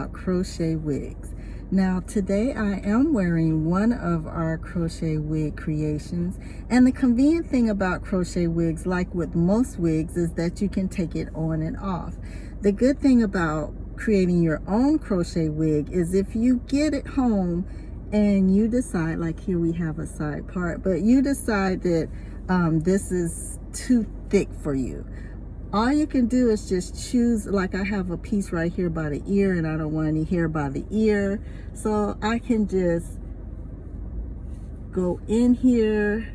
Crochet wigs. Now today I am wearing one of our crochet wig creations, and the convenient thing about crochet wigs, like with most wigs, is that you can take it on and off. The good thing about creating your own crochet wig is if you get it home and you decide, like here we have a side part, but you decide that this is too thick for you, all you can do is just choose, like I have a piece right here by the ear and I don't want any hair by the ear, so I can just go in here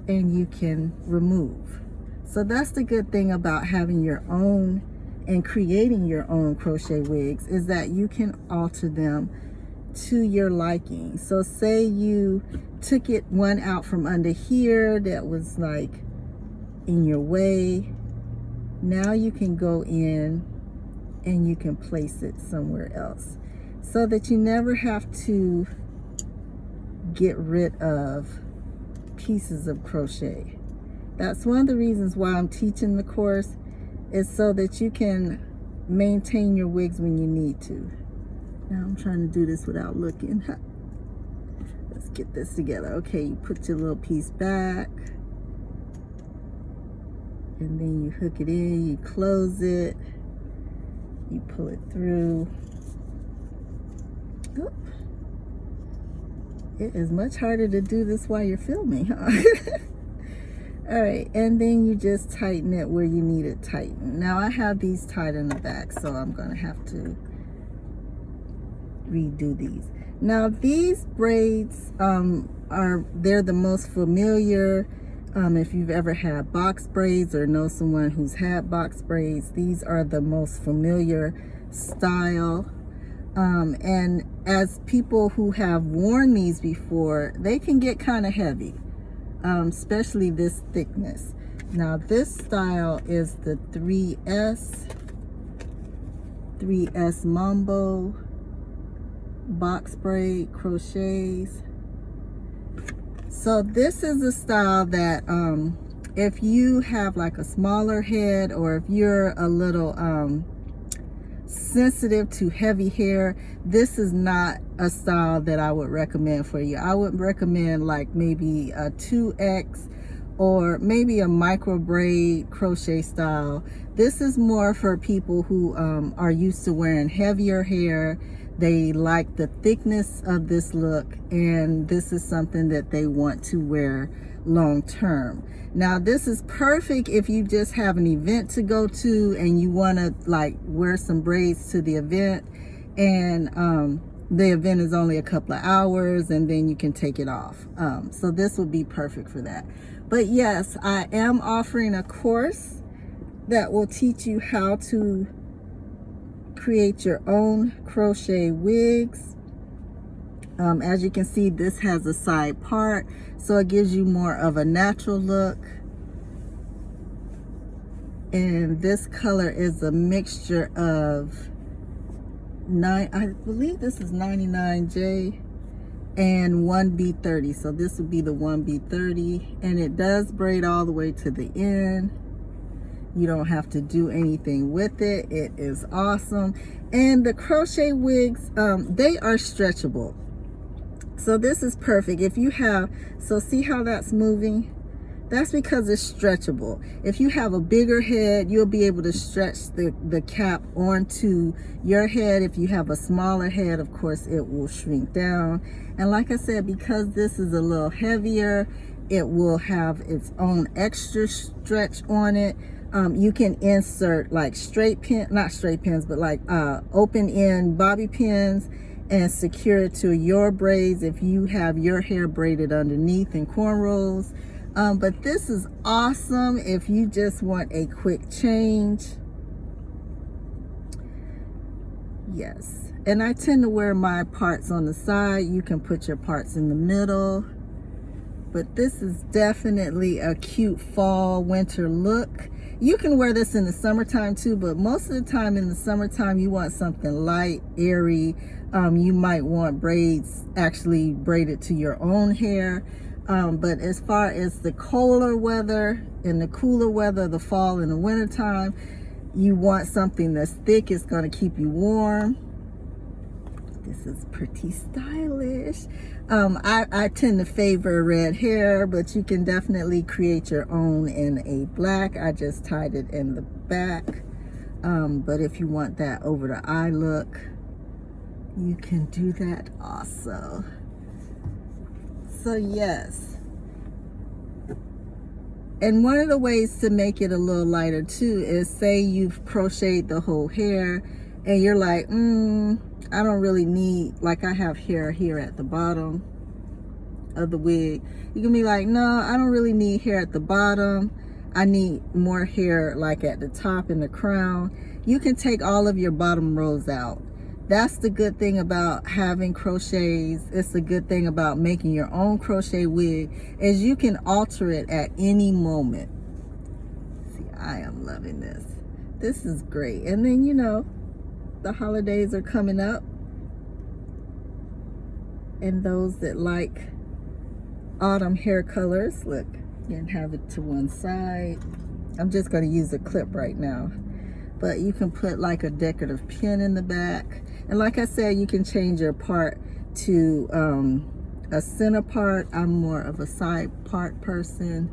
and you can remove. So that's the good thing about having your own and creating your own crochet wigs, is that you can alter them to your liking. So say you took one out from under here that was like in your way, now you can go in and you can place it somewhere else, so that you never have to get rid of pieces of crochet. That's one of the reasons why I'm teaching the course, is so that you can maintain your wigs when you need to. Now I'm trying to do this without looking. Let's get this together. Okay, you put your little piece back, and then you hook it in, you close it, you pull it through. Oh. It is much harder to do this while you're filming, huh? All right, and then you just tighten it where you need it tightened. Now I have these tied in the back, so I'm gonna have to redo these. Now these braids they're the most familiar. If you've ever had box braids or know someone who's had box braids, these are the most familiar style. And as people who have worn these before, they can get kind of heavy, especially this thickness. Now this style is the 3S Mambo box braid crochets. So this is a style that if you have like a smaller head, or if you're a little sensitive to heavy hair, this is not a style that I would recommend for you. I would recommend like maybe a 2X or maybe a micro braid crochet style. This is more for people who are used to wearing heavier hair. They like the thickness of this look, and this is something that they want to wear long term. Now this is perfect if you just have an event to go to and you want to like wear some braids to the event, and the event is only a couple of hours and then you can take it off. So this would be perfect for that. But yes, I am offering a course that will teach you how to create your own crochet wigs. As you can see, this has a side part, so it gives you more of a natural look. And this color is a mixture of I believe this is 99J and 1B30. So this would be the 1B30, and it does braid all the way to the end. You don't have to do anything with it. It is awesome. And the crochet wigs, they are stretchable. So this is perfect. If you have, so see how that's moving? That's because it's stretchable. If you have a bigger head, you'll be able to stretch the cap onto your head. If you have a smaller head, of course, it will shrink down. And like I said, because this is a little heavier, it will have its own extra stretch on it. You can insert like not straight pins, but like open end bobby pins, and secure it to your braids if you have your hair braided underneath in cornrows. But this is awesome if you just want a quick change. Yes, and I tend to wear my parts on the side. You can put your parts in the middle. But this is definitely a cute fall winter look. You can wear this in the summertime too, but most of the time in the summertime you want something light, airy. You might want braids actually braided to your own hair. But as far as the colder weather and the cooler weather, the fall and the winter time, you want something that's thick, it's going to keep you warm. This is pretty stylish. I tend to favor red hair, but you can definitely create your own in a black. I just tied it in the back. But if you want that over the eye look, you can do that also. So yes. And one of the ways to make it a little lighter too is, say you've crocheted the whole hair and you're like, I don't really need, like I have hair here at the bottom of the wig. You can be like, no, I don't really need hair at the bottom. I need more hair like at the top in the crown. You can take all of your bottom rows out. That's the good thing about having crochets. It's the good thing about making your own crochet wig, is you can alter it at any moment. See, I am loving this. This is great. And then, you know, the holidays are coming up, and those that like autumn hair colors, look, you can have it to one side. I'm just going to use a clip right now, but you can put like a decorative pin in the back. And like I said, you can change your part to a center part. I'm more of a side part person.